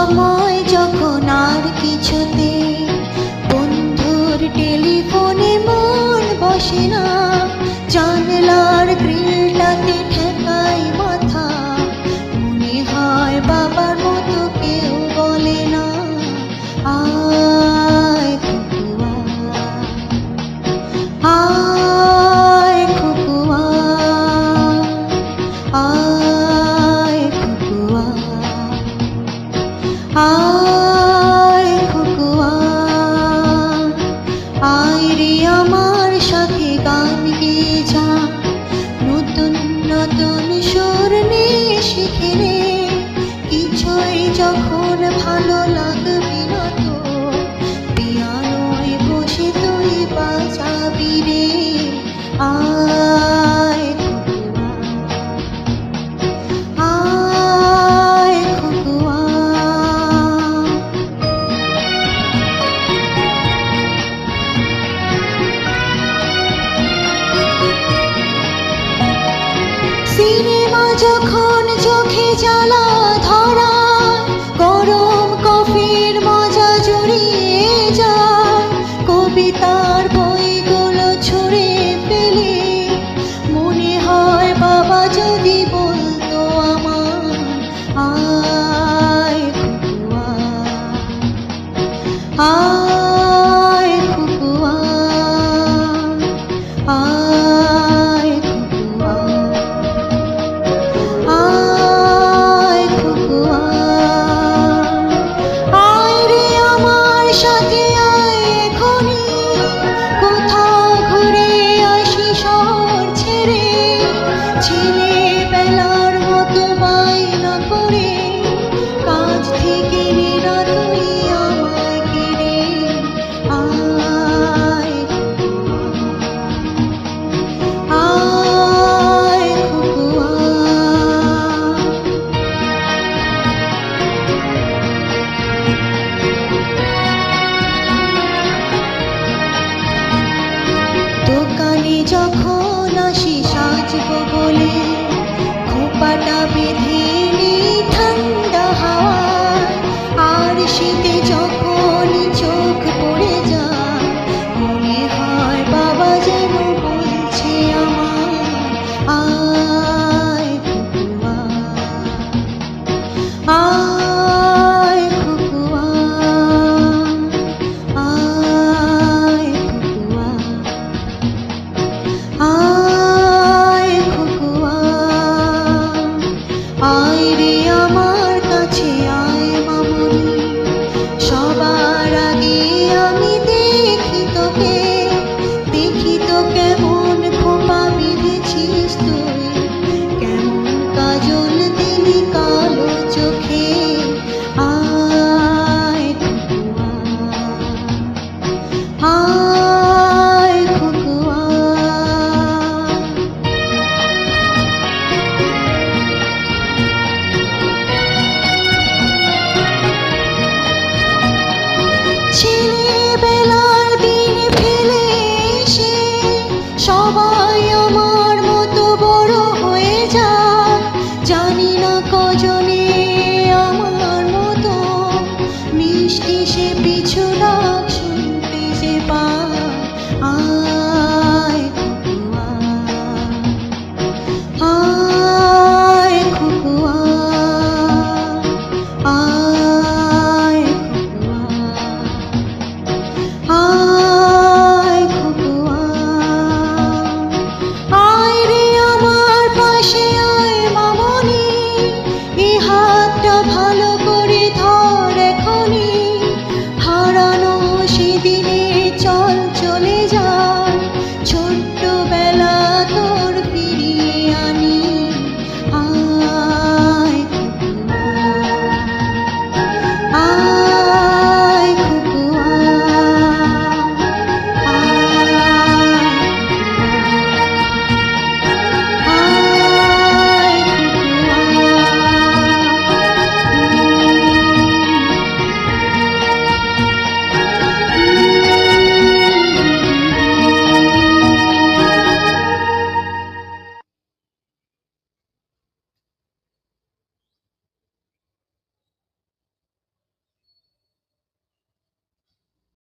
সময় যখন আর কিছুতে বন্ধুর টেলিফোনে মন বসে না, জানলার গ্রিলটাতে ঠেকাই মাথা, মনে হয় বাবার মতো কেউ বলে না, আয় খুকুয়া, আয় খুকুয়া, আয় খুকুয়া, আয় খুকুয়া, আয় রে আমার সাথে গান গেয়ে যা, নতুন নতুন সুর নিয়ে শিখে রে, কিছুই যখন ভালো লাগবে না তো পিয়ানোয় বসে তুই বাজাবি রে, আয় খুকুয়া, আয় খুকুয়া। সিনেমা যখন চোখে জ্বালা ধরা, গরম কফির মজা জড়িয়ে যায়, কবিতার বইগুলো ছুঁড়ে ফেলে, মনে হয় বাবা যদি বলতো আমার, আয় খুকুয়া, আয় খুকুয়া, আয় খুকুয়া, আয় খুকুয়া, আয় রে আমার সাথে আয় এখনি, কোথাও ঘুরে আসি শহর ছেড়ে, ছেলেবেলার মতো বায়না করে, কাজ থেকে নেরা তুই আমায় কেড়ে, আয় খুকুয়া, আয় খুকুয়া। দোকানে যখন আসি সাজবো বলে, খোপাটা বেঁধে নিই ঠান্ডা হাওয়ায়, আর শীতে যখন চোখ পড়ে যায়, মনে হয় বাবা যেন বলছে আমার, আয় খুকুয়া, আয় খুকুয়া, আয় খুকুয়া, আয় খুকুয়া, আয় রে আমার কাছে আয় মামুনি, সবার আগে আমি দেখি তোকে, দেখি তো কেমন খোপা বেঁধেছিস তুই, কেমন কাজল দিলি কালো চোখে, আয় খুকুয়া, আয়